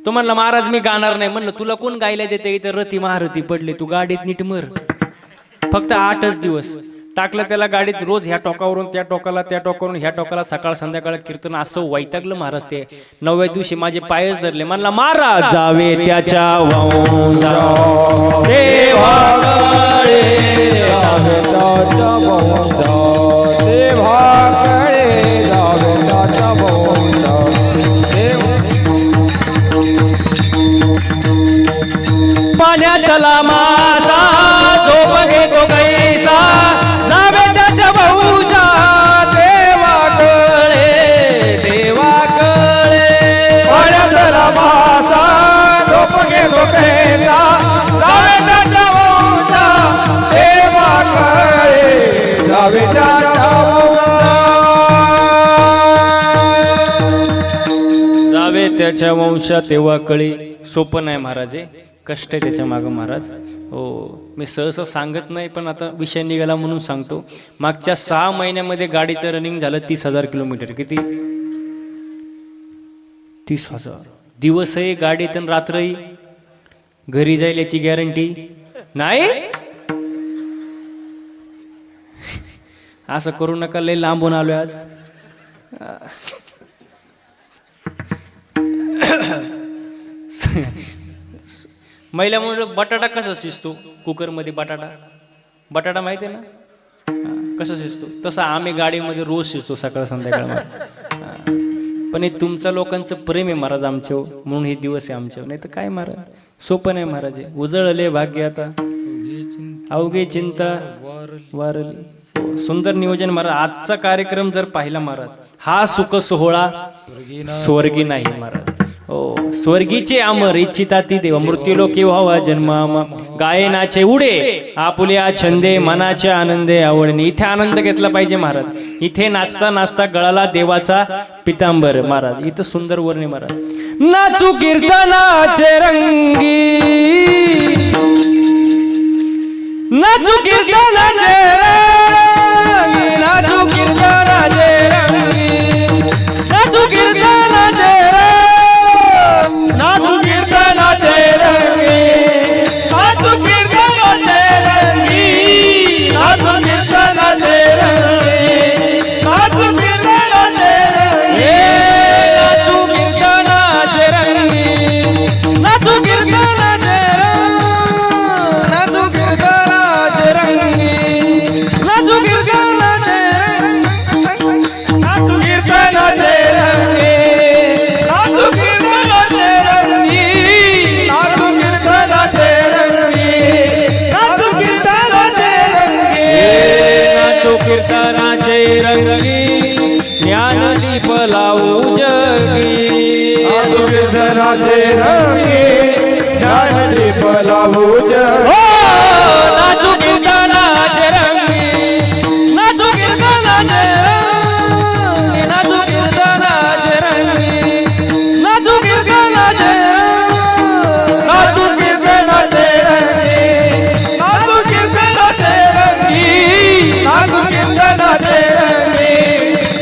तो म्हणला महाराज मी गाणार नाही. म्हणलं तुला कोण गायला देते? इथं रती महारथी पडले, तू गाडीत नीट मर. फक्त 8च दिवस. टाकलं त्याला गाडीत, रोज ह्या टोकावरून त्या टोकाला, त्या टोकावरून ह्या टोकाला, सकाळ संध्याकाळ कीर्तन, असं वैतागलं महाराज. ते 9व्या दिवशी माझे पायच धरले. म्हणला महाराज जावे त्याच्या वंशा देवाकडे, जावे त्याच्या वंशा देवाकडे, जावे त्याच्या वंशा पाण्यातला मासा झोप घेतो कैसा, जावे त्याच्या वंशा देवाकडे, देवाकडे. पाण्यातला मासा झोप घेतो कैसा, जावे त्याच्या वंशा देवाकडे, जावे त्याच्या वंशा. जावे त्याच्या वंशा देवाकडे. सोपं नाही महाराज, कष्ट आहे त्याच्या मागं महाराज. हो, मी सहसा सांगत नाही, पण आता विषय निघाला म्हणून सांगतो. मागच्या 6 महिन्यामध्ये गाडीचं रनिंग झालं 30,000 किलोमीटर. किती? 30,000. दिवसही गाडीत आणि रात्रही घरी जाईल याची गॅरंटी नाही. असं करू नका, लय लांबून आलोय आज. महिला म्हणून बटाटा कसा शिजतो कुकरमध्ये, बटाटा माहिती आहे ना, कसा शिजतो तसा आम्ही गाडीमध्ये रोज शिजतो सकाळ संध्याकाळ. पण हे तुमच्या लोकांचं प्रेम आहे महाराज आमच्यावर, म्हणून हे दिवस आहे आमच्यावर. नाही तर काय महाराज, सोपं नाही महाराज. उजळले भाग्य आता अवघे चिंता वारली. सुंदर नियोजन महाराज. आजचा कार्यक्रम जर पाहिला महाराज, हा सुख सोहळा स्वर्गी नाही महाराज. हो, स्वर्गीचे अमर इच्छिता ती देव, मृत्यूलोकी व्हावा जन्म, गायनाचे उडे आपुल्या छंदे, मनाच्या आनंदे आवडणे. इथे आनंद घेतला पाहिजे महाराज. इथे नाचता नाचता गळाला देवाचा पितांबर महाराज. इथं सुंदर वर्णे महाराज. नाचू कीर्तनाचे रंगी, नाचू कीर्तनाचे रंगी, नाचू कीर्तनाचे रंगी, नाचू कीर्तनाचे रंगी, नाचू कीर्तनाचे रंगी, नाचू कीर्तनाचे रंगी, नाचू कीर्तनाचे रंगी, नाचू कीर्तनाचे रंगी, नाचू कीर्तनाचे रंगी, नाचू कीर्तनाचे रंगी, नाचू कीर्तनाचे रंगी, नाचू कीर्तनाचे रंगी, नाचू कीर्तनाचे रंगी, नाचू कीर्तनाचे रंगी, नाचू कीर्तनाचे रंगी, नाचू कीर्तनाचे रंगी, नाचू कीर्तनाचे रंगी, ज्ञानदीप लावू जगी. नाचू कीर्तनाचे रंगी, ज्ञानदीप लावू जगी. नाचू कीर्तनाचे रंगी, नाचू कीर्तनाचे रंगी, नाचू कीर्तनाचे रंगी, नाचू कीर्तनाचे रंगी, नाचू कीर्तनाचे रंगी, नाचू कीर्तनाचे रंगी, नाचू कीर्तनाचे रंगी,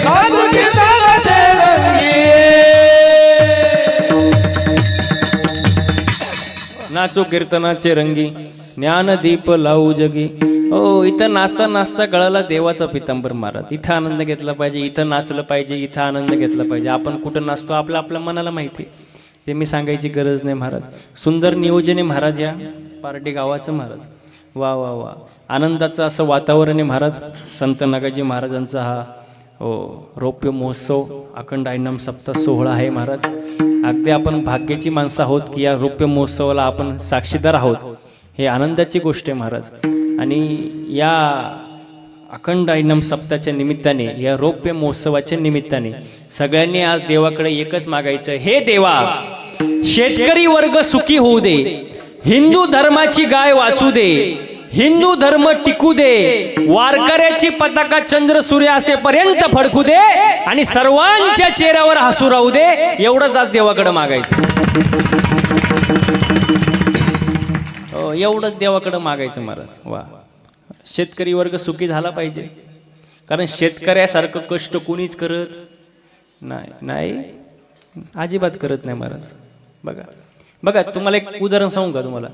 नाचू कीर्तनाचे रंगी. नाचू कीर्तनाचे रंगी, ज्ञानदीप लावू जगी. हो, इथं नाचता नाचता गळाला देवाचा पितांबर महाराज. इथं आनंद घेतला पाहिजे, इथं नाचलं पाहिजे, इथं आनंद घेतला पाहिजे. आपण कुठं नाचतो आपल्या मनाला माहिती, ते मी सांगायची गरज नाही महाराज. सुंदर नियोजन आहे महाराज या पार्टी गावाचं महाराज. वा वा वा, आनंदाचं असं वातावरण आहे महाराज. संत नागाजी महाराजांचा हा हो रौप्य महोत्सव अखंड आईनाम सप्ताह सोहळा आहे महाराज. अगदी आपण भाग्याची माणसं आहोत की या रौप्य महोत्सवाला आपण साक्षीदार आहोत. हे आनंदाची गोष्ट आहे महाराज. आणि या अखंड आईनाम सप्ताहाच्या निमित्ताने, या रौप्य महोत्सवाच्या निमित्ताने सगळ्यांनी आज देवाकडे एकच मागायचं, हे देवा शेतकरी वर्ग सुखी होऊ दे, हिंदू धर्माची गाय वाचू दे, हिंदू धर्म टिकू दे, वारकऱ्याची पताका चंद्र सूर्य असेपर्यंत फडकू दे आणि सर्वांच्या चेहऱ्यावर हसू राहू दे. एवढंच आज देवाकडे मागायचं. एवढंच देवाकडे मागायचं महाराज. वा, शेतकरी वर्ग सुखी झाला पाहिजे, कारण शेतकऱ्यासारखं कष्ट कोणीच करत नाही, अजिबात करत नाही महाराज. बघा बघा, तुम्हाला एक उदाहरण सांगू का तुम्हाला.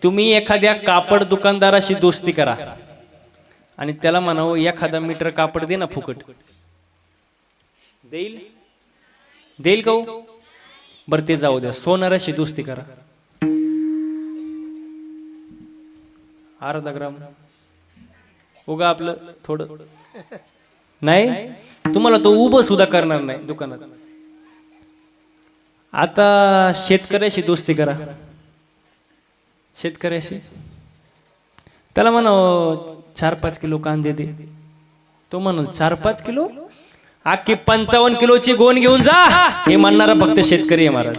तुम्ही एखाद्या कापड दुकानदाराशी दोस्ती करा आणि त्याला म्हणावं एखादा मीटर कापड दे ना फुकट, देईल? देईल का हो? बरं ते जाऊ द्या, सोनाराशी दोस्ती करा, अर्धा ग्राम उगा आपलं थोडं, नाही तुम्हाला तो उभं सुद्धा करणार नाही दुकानात. आता शेतकऱ्याशी दोस्ती करा, शेतकऱ्याशी त्याला म्हणा 4-5 किलो कांदे दे, तो म्हणून 4-5 किलो अख्खी 55 किलोची गोण घेऊन जा, हे म्हणणारा फक्त शेतकरी आहे महाराज.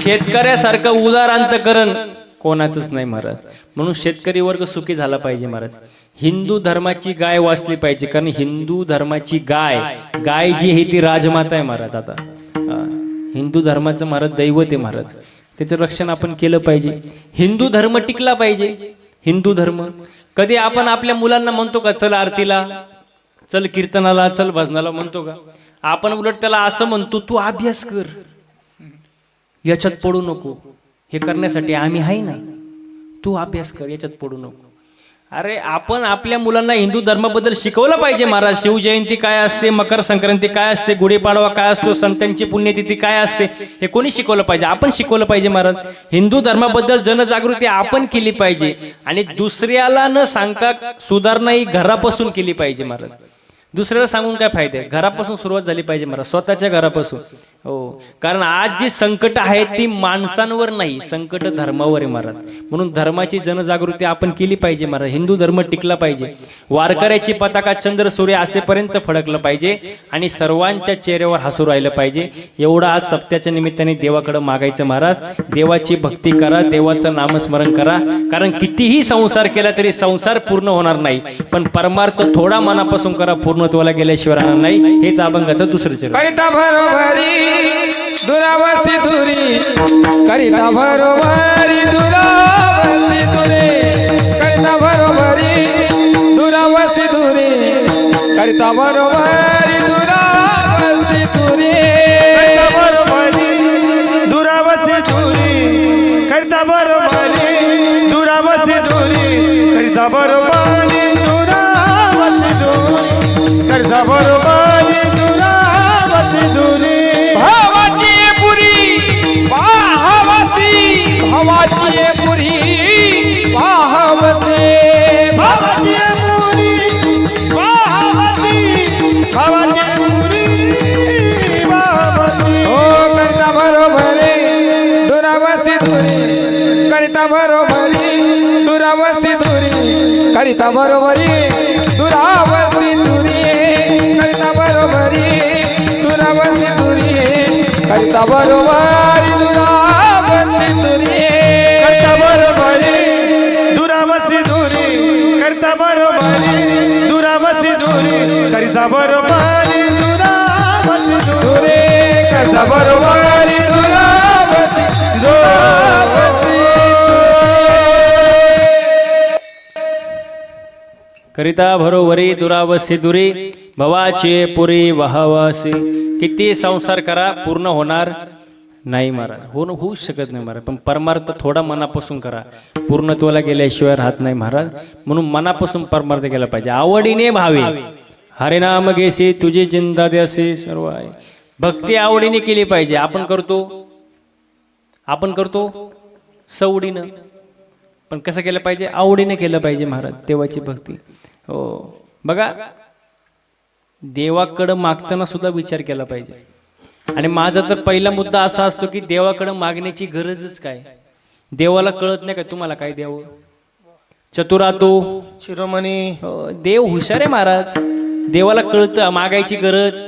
शेतकऱ्यासारखं उदार अंतकरण कोणाचंच नाही महाराज. म्हणून शेतकरी वर्ग सुखी झाला पाहिजे महाराज. हिंदू धर्माची गाय वाचली पाहिजे, कारण हिंदू धर्माची गाय जी आहे ती राजमाता आहे महाराज. आता हिंदू धर्माचं महाराज दैवत आहे महाराज, त्याचं रक्षण आपण केलं पाहिजे. हिंदू धर्म टिकला पाहिजे. हिंदू धर्म कधी आपण आपल्या मुलांना म्हणतो का चल आरतीला, चल कीर्तनाला, चल भजनाला म्हणतो का? आपण उलट त्याला असं म्हणतो तू अभ्यास कर, याच्यात पडू नको, हे करण्यासाठी आम्ही आहे ना, तू अभ्यास कर, याच्यात पडू नको. अरे आपण आपल्या मुलांना हिंदू धर्माबद्दल शिकवलं पाहिजे महाराज. शिवजयंती काय असते, मकर संक्रांती काय असते, गुढीपाडवा काय असतो, संतांची पुण्यतिथी काय असते, हे कोणी शिकवलं पाहिजे? आपण शिकवलं पाहिजे महाराज. हिंदू धर्माबद्दल जनजागृती आपण केली पाहिजे आणि दुसऱ्याला न सांगता सुधारणा ही घरापासून केली पाहिजे महाराज. दुसऱ्याला सांगून काय फायदा आहे? घरापासून सुरुवात झाली पाहिजे महाराज, स्वतःच्या घरापासून. हो, कारण आज जी संकट आहेत ती माणसांवर नाही, संकट धर्मावर आहे महाराज. म्हणून धर्माची जनजागृती आपण केली पाहिजे महाराज. हिंदू धर्म टिकला पाहिजे. वारकऱ्याची पताका चंद्र सूर्य असेपर्यंत फडकलं पाहिजे आणि सर्वांच्या चेहऱ्यावर हसू राहिलं पाहिजे. एवढं आज सप्त्याच्या निमित्ताने देवाकडे मागायचं महाराज. देवाची भक्ती करा, देवाचं नामस्मरण करा, कारण कितीही संसार केला तरी संसार पूर्ण होणार नाही, पण परमार्थ थोडा मनापासून करा, पूर्णत्वाला गेल्याशिवाय राहणार नाही. हेच अभंगाचं दुसरं चरण. करिता बरोबरी दुरावसी दुरी, करिता बरोबरी दुरावसी दुरी, करिता बरोबरी दुरावसी दुरी, करिता बरोबरी दुरावसी दुरी, करिता बरोबरी दुरावसी दुरी, करिता बरोबरी दुरावसी दुरी, करिता बरोबरी दुरावसी दुरी, करिता बरोबरी दुरावसी दुरी. भावाची पुरी भावासी, भावाची पुरी भावते, भावाची पुरी भावाची, भावाची पुरी भावाची. हो करता बरोबरी दुरावसी दुरी, करिता बरोबरी दुरावसी दुरी, करिता बरोबरी दुरावसी दुरी, करिता बरोबरी दुरावसी दुरी, करिता बरोबरी दुरावसी दुरी, करता बरोबरी दुरावसी दुरी, करता बरोबरी दुरावसी दुरी, करिता बरोबरी दुरावसी दुरी, करता बरोबरी दुरावसी दुरावसी. करिता भरोवरी दुरावसी दुरी, भवाचे पुरी वहावासी. किती संसार करा पूर्ण होणार नाही महाराज, होऊच शकत नाही महाराज. पण परमार्थ थोडा मनापासून करा, पूर्णत्वाला गेल्याशिवाय राहत नाही महाराज. म्हणून मनापासून परमार्थ केला पाहिजे. आवडीने भावे हरिनाम घेसी, तुझी चिंता द्यासी सर्व आहे. भक्ती आवडीने केली पाहिजे. आपण करतो सवडीनं, पण कसं केलं पाहिजे? आवडीने केलं पाहिजे महाराज देवाची भक्ती. हो बघा, देवाकडं मागताना सुद्धा विचार केला पाहिजे. आणि माझा तर पहिला मुद्दा असा असतो की देवाकडं मागण्याची गरजच काय? देवाला कळत नाही का तुम्हाला काय द्यावं? चतुरातो शिरोमणी. देव हुशार आहे महाराज, देवाला कळतं मागायची गरज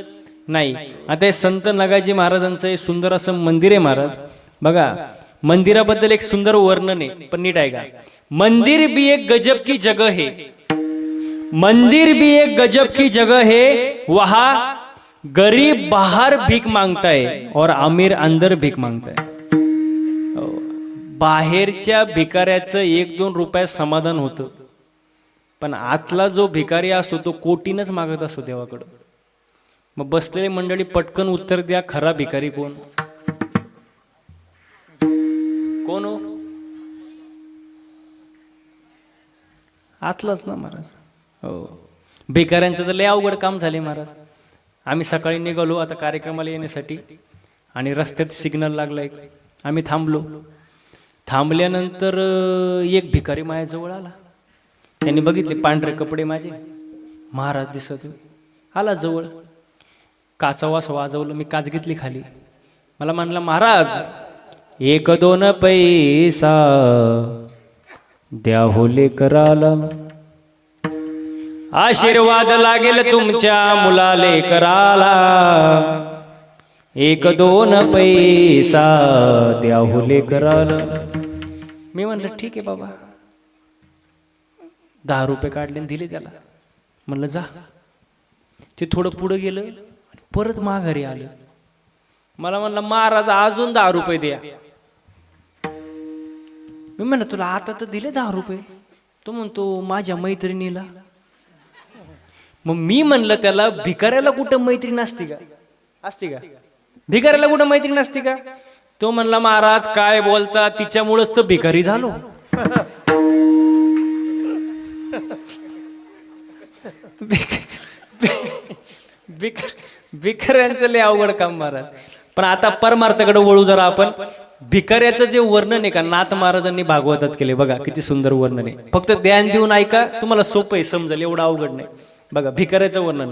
नाही. आता हे संत नगाजी महाराजांचं एक सुंदर असं मंदिर आहे महाराज. बघा, मंदिराबद्दल एक सुंदर वर्णन आहे, पण नीट ऐका. मंदिर भी एक गजब की जगह है, मंदिर भी एक गजब की जगह है, वहां गरीब बाहर भीख मांगता है और अमीर अंदर भीख मांगता है. बाहेरच्या भिकाऱ्याचं 1-2 रुपयात समाधान होतं, पण आतला जो भिकारी असतो तो कोटीनच मागत असतो देवाकडं. मग बसलेली मंडळी पटकन उत्तर द्या, खरा भिकारी कोण? कोण हो? असलंच ना महाराज. हो, भिकाऱ्यांचं तर लय अवघड काम झाले महाराज. आम्ही सकाळी निघालो आता कार्यक्रमाला येण्यासाठी आणि रस्त्यात सिग्नल लागला एक. आम्ही थांबलो. थांबल्यानंतर एक भिकारी माझ्याजवळ आला. त्यांनी बघितले पांढरे कपडे माझे, महाराज दिसत होते. आला जवळ, काचा वास वाजवलं. मी काच घेतली खाली. मला म्हणला, महाराज 1-2 पैसा द्या हो लेकराला, आशीर्वाद लागेल तुमच्या मुलाले कराला. 1-2 पैसा द्या हो लेकराला. मी म्हणलं ठीक आहे बाबा. 10 रुपये काढले आणि दिले त्याला. म्हणलं जा. ते थोडं पुढं गेलं, परत माघारी आलं. मला म्हणलं, महाराज अजून 10 रुपये द्या. मी म्हणलं तुला आता तर दिले 10 रुपये. तो म्हणतो माझ्या मैत्रिणीला. मग मी म्हणलं त्याला, भिकाऱ्याला कुठं मैत्रीण असते का? असते का? भिकाऱ्याला कुठं मैत्रीण असते का? तो म्हणला, महाराज काय बोलता, तिच्यामुळेच तर भिकारी झालो. भिकाऱ्यांचं लय अवघड काम महाराज. पण आता परमार्थाकडे वळू जरा आपण. भिकाऱ्याचं जे वर्णन आहे का, नाथ महाराजांनी भागवतात केले बघा, किती सुंदर वर्णन आहे. फक्त ध्यान देऊन ऐका, तुम्हाला सोपं आहे, समजेल, एवढं अवघड नाही. बघा भिकाऱ्याचं वर्णन.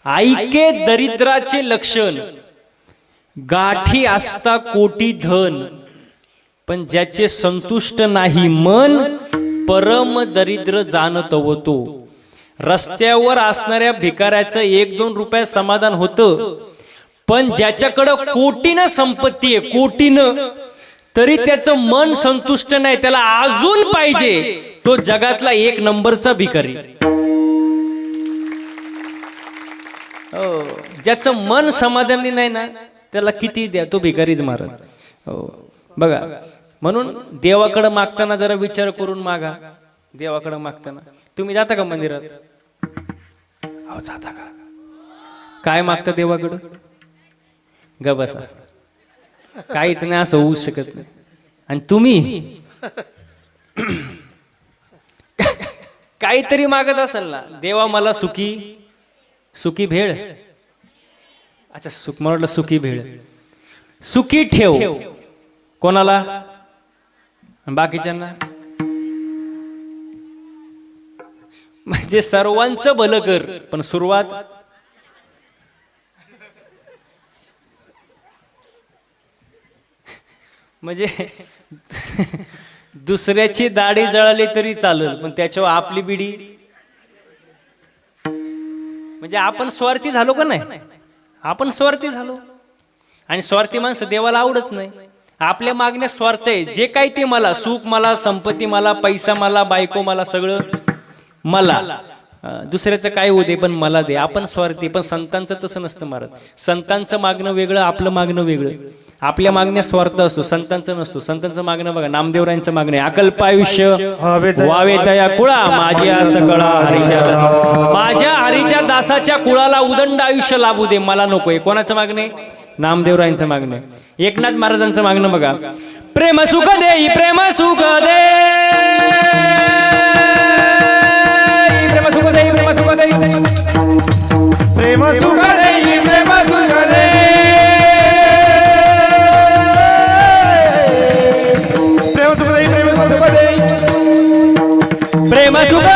ऐके दरिद्राचे लक्षण, गाठी असता कोटी धन, पण ज्याचे संतुष्ट नाही मन, परम दरिद्र जाणतव तो. रस्त्यावर असणाऱ्या भिकाऱ्याचं 1-2 रुपयात समाधान होतं, पण ज्याच्याकडं कोटीनं संपत्ती आहे, कोटीनं, तरी त्याचं मन संतुष्ट नाही, त्याला अजून पाहिजे, तो जगातला 1 नंबरचा भिकारी. हो, ज्याचं मन समाधानी नाही ना, त्याला किती द्या, तो भिकारीच महाराज. हो बघा, म्हणून देवाकडे मागताना जरा विचार करून मागा. देवाकडे मागताना तुम्ही जाता का मंदिरात? अहो जाता का? काय मागता देवाकडं? ग बसा, काहीच नाही, असं होऊ शकत नाही. आणि तुम्ही काहीतरी मागत असाल ना, देवा मला सुखी सुखी भेळ. अच्छा, सुख मला वाटलं सुखी भेळ. सुखी ठेव कोणाला? बाकीच्यांना. म्हणजे सर्वांचं भलं कर, पण सुरुवात म्हणजे दुसऱ्याची दाढी जळाली तरी चालेल, पण त्याच्यावर आपली बिडी. म्हणजे आपण स्वार्थी झालो का नाही? आपण स्वार्थी झालो. आणि स्वार्थी माणसं देवाला आवडत नाही. आपल्या मागण्या स्वार्थ आहे. जे काही ते मला, सुख मला, संपत्ती मला, पैसा मला, बायको मला, सगळं मला. दुसऱ्याचं काय होऊ दे, पण मला दे. आपण स्वार्थी. पण संतांचं तसं नसतं महाराज. संतांचं मागणं वेगळं, आपलं मागणं वेगळं. आपल्या मागण्या स्वार्थ असतो, संतांचं नसतो. संतांचं मागणं बघा, नामदेवरायांचं मागणं आहे, अकल्प आयुष्य व्हावे तया कुळा, माझ्या सकळा हरीच्या, माझ्या हरीच्या दासाच्या कुळाला उदंड आयुष्य लाभू दे, मला नकोय. कोणाचं मागणे? नामदेवरायांचं मागणं. एकनाथ महाराजांचं मागणं बघा, प्रेम सुख देई, प्रेम सुख दे, प्रेम सुख देई, प्रेम सुख देई, प्रेम सुख देई, प्रेम सुख दे, प्रेम सुख देई, प्रेम सुख देई, प्रेम सुख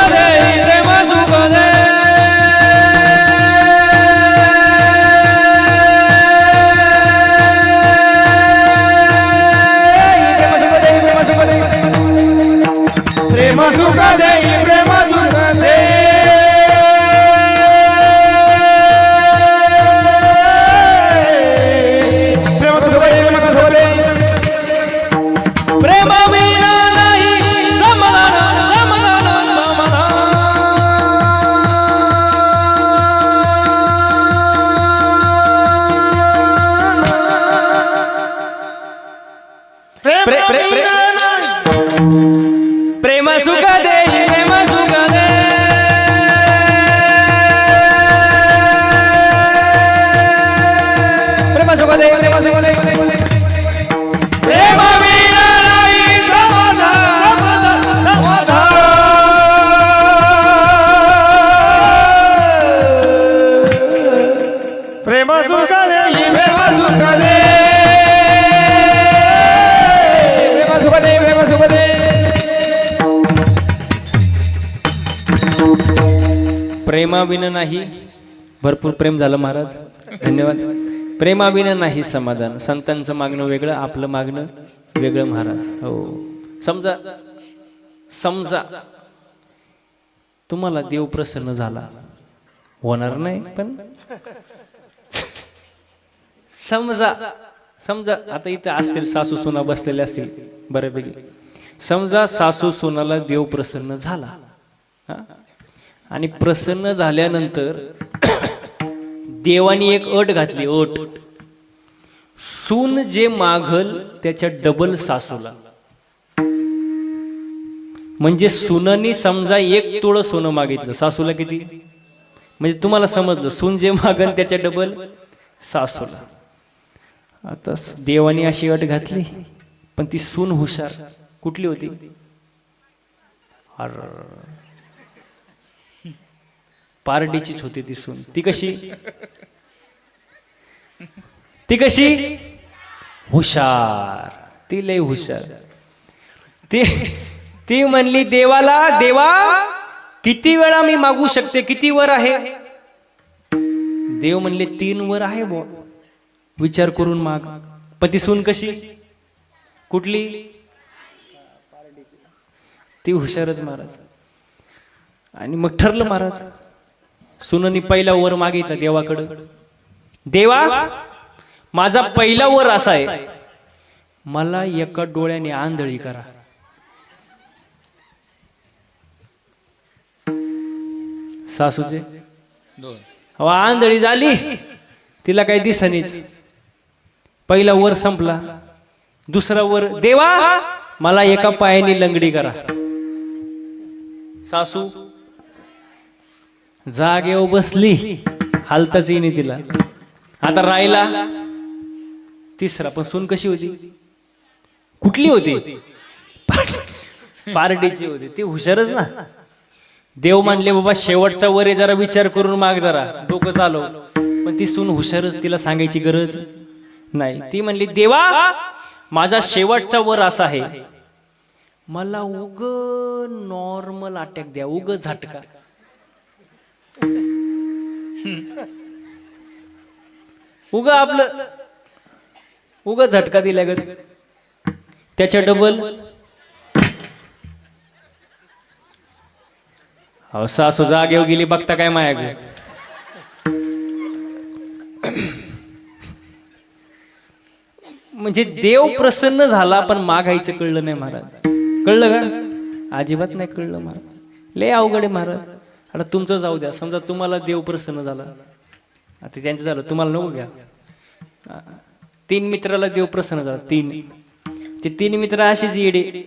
देई, प्रेम सुख दे, प्रेमाविनं नाही, भरपूर प्रेम झालं महाराज, धन्यवाद. प्रेमाविनं नाही समाधान. संतांचं मागणं वेगळं, आपलं मागणं वेगळं महाराज. हो, समजा समजा तुम्हाला देव प्रसन्न झाला, होणार नाही पण समजा समजा आता इथं असतील सासू सुना बसलेले असतील बऱ्यापैकी. समजा सासू सुनाला देव प्रसन्न झाला, हा? आणि प्रसन्न झाल्यानंतर देवानी एक अट घातली, अट, सून जे मागल त्याच्या डबल सासूला. म्हणजे सुनानी समजा 1 तोळं सोनं मागितलं, सासूला किती? म्हणजे तुम्हाला समजलं, सून जे मागल त्याच्या डबल सासूला. आता देवानी अशी अट घातली, पण ती सून हुशार कुठली होती? पारडीचीच होती ती सून. ती कशी? ती कशी? हुशार. ती लय हुशार. ती म्हणली देवाला, देवा किती वेळा मी मागू शकते, किती वर आहे? देव म्हणले 3 वर आहे बुवा, विचार करून माग. पण ती सून कशी? कुठली? ती हुशारच महाराज. आणि मग ठरलं महाराज, सुननी पहिला वर मागितला देवाकडं, देवा माझा पहिला वर असा आहे, मला एका डोळ्याने आंधळी करा. सासूचे आंधळी झाली, तिला काही दिसणीच. पहिला वर संपला, दुसरा वर, देवा मला एका पायाने लंगडी करा. सासू जागेवर बसली, हालताच येईन तिला. आता राहिला तिसरा, पण सून कशी होती? कुठली होती? पारडीची होती. ती हुशारच ना. देव मानले बाबा शेवटचा वर आहे, जरा विचार करून माग, जरा डोकं चालव. पण ती सून हुशारच, तिला सांगायची गरज नाही. ती म्हणली देवा माझा शेवटचा वर असा आहे, मला उग नॉर्मल अटॅक द्या, उग झटका. उग आपलं उग झटका दिल्या ग, त्याच्या डबल. अहो सासू जागेवर गेली, बघता काय माया ग. म्हणजे देव प्रसन्न झाला, पण मागायचं कळलं नाही महाराज. कळलं का? अजिबात नाही कळलं महाराज. लय अवघड आहे महाराज. आता तुमचं जाऊ द्या, समजा तुम्हाला देव प्रसन्न झाला, आता त्यांचं झालं, तुम्हाला नको घ्या. 3 मित्राला देव प्रसन्न झाला, 3. ते 3 मित्र अशीच येडे,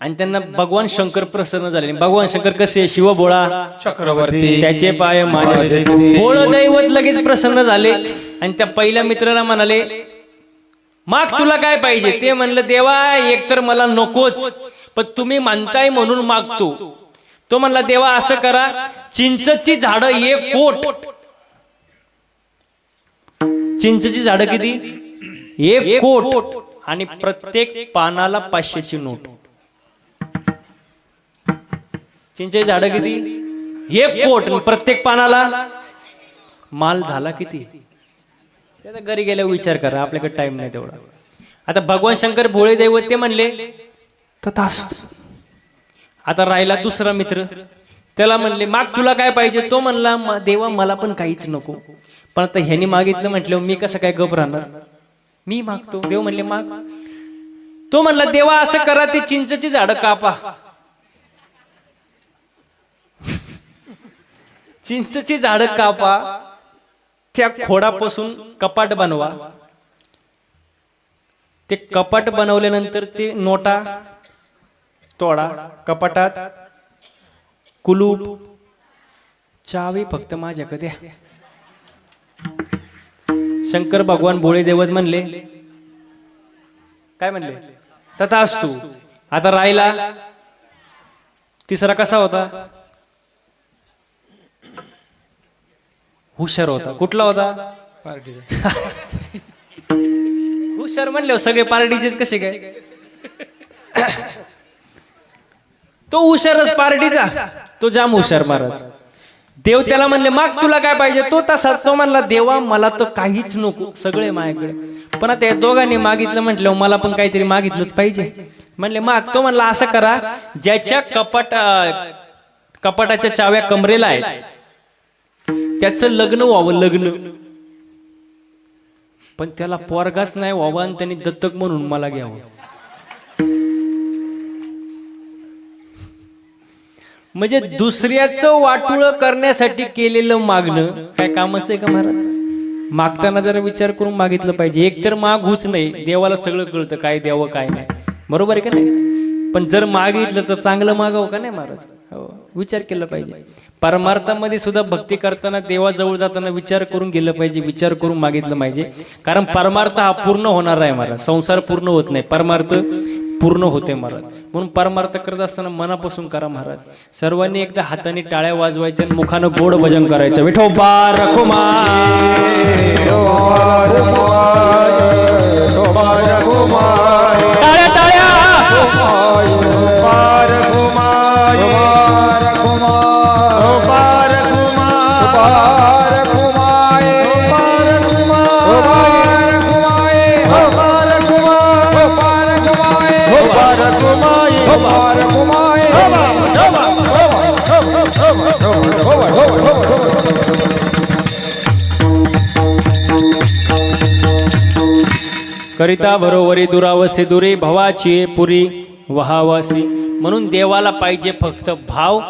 आणि त्यांना भगवान शंकर प्रसन्न झाले. भगवान शंकर कसे? शिवभोळा चक्रवर्ती, त्याचे पाय माझे. भोळ दैवत लगेच प्रसन्न झाले, आणि त्या पहिल्या मित्राला म्हणाले माग तुला काय पाहिजे? ते म्हणलं देवा एकतर मला नकोच, पण तुम्ही म्हणताय म्हणून मागतो. तो म्हणला देवा असं करा, चिंचची झाडं 1 कोट. चिंचची झाडं किती? 1 कोट, आणि प्रत्येक पानाला 500ची नोट. चिंचेची झाडं किती? 1 कोट, प्रत्येक पानाला माल झाला किती? त्याचा घरी गेल्यावर विचार करा, आपल्याकडे टाइम नाही तेवढा. आता भगवान शंकर भोळे दैवत ते म्हणले तथास्तु. आता राहिला दुसरा मित्र, त्याला म्हणले माग तुला काय पाहिजे? तो म्हणला देवा मला पण काहीच नको, पण आता ह्यानी मागितलं म्हटलं मी कसं काय गप राहणार, मी मागतो. देव म्हणले माग. तो म्हणला देवा असं करा, ते चिंचची झाडं कापा. चिंचची झाडं कापा, त्या खोडापासून कपाट बनवा. ते कपाट बनवल्यानंतर ते नोटा तोडा, कपाटात कुलूप, चावी फक्त माझ्याकडे द्या. शंकर भगवान भोळे देवत म्हणले काय म्हणले? तथास्तु. आता राहिला तिसरा कसा होता? हुशार होता. कुठला होता? हुशार म्हणले सगळे पार्टीचेच कसे काय? तो हुशारच पार्टीचा, तो जाम हुशार महाराज. देव त्याला म्हणले माग तुला काय पाहिजे, तो तसाच तो म्हणला देवा मला तर काहीच नको, सगळे माझ्याकडे. पण आता या दोघांनी मागितलं म्हटलं मला पण काहीतरी मागितलंच पाहिजे. म्हणले माग. तो म्हणला असं करा, ज्याच्या कपाटाच्या चाव्या कमरेला आहेत त्याचं लग्न व्हावं, लग्न. पण त्याला पोरगाच नाही व्हावा आणि त्यांनी दत्तक म्हणून मला घ्यावं. म्हणजे दुसऱ्याचं वाटुळं करण्यासाठी केलेलं मागणं काय कामाचं आहे का महाराज? मागताना जरा विचार करून मागितलं पाहिजे. एकतर माग होच नाही, देवाला सगळं कळतं काय द्यावं काय नाही, बरोबर आहे का नाही? पण जर मागितलं तर चांगलं मागावं का नाही महाराज? हो, विचार केला पाहिजे. परमार्थामध्ये सुद्धा भक्ती करताना देवाजवळ जाताना विचार करून गेलं पाहिजे, विचार करून मागितलं पाहिजे. कारण परमार्थ हा पूर्ण होणार आहे महाराज. संसार पूर्ण होत नाही, परमार्थ पूर्ण होते महाराज. म्हणून परमार्थ करत असताना मनापासून करा महाराज. सर्वांनी एकदा हाताने टाळ्या वाजवायच्या आणि मुखानं गोड भजन करायचं. विठोबा रखुमाई, टाळ्या टाळ्या. करिता बरोबरी दुरावसे दुरी, भवाची पुरी वहावासी. म्हणून देवाला पाहिजे फक्त भाव.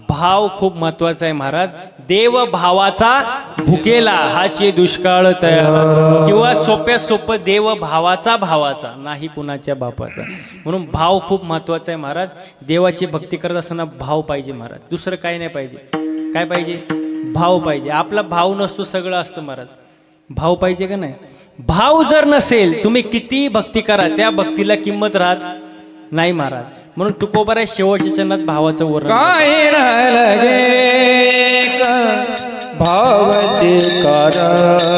भाव खूप महत्वाचा आहे महाराज. देव भावाचा भुकेला हाचे दुष्काळ तयार, किंवा सोप्या सोपं देव भावाचा नाही कुणाच्या बापाचा. म्हणून भाव खूप महत्वाचा आहे महाराज. देवाची भक्ती करत असताना भाव पाहिजे महाराज, दुसरं काही नाही पाहिजे. काय पाहिजे? भाव पाहिजे. आपला भाव नसतो सगळं असतं महाराज. भाव पाहिजे का नाही? भाव जर नसेल तुम्ही किती भक्ती करा त्या भक्तीला किंमत राहत नाही महाराज. म्हणून तुकोबाराय शेवटच्या चरणात भावाचं वर्णन. काय न लगे भावचे कारण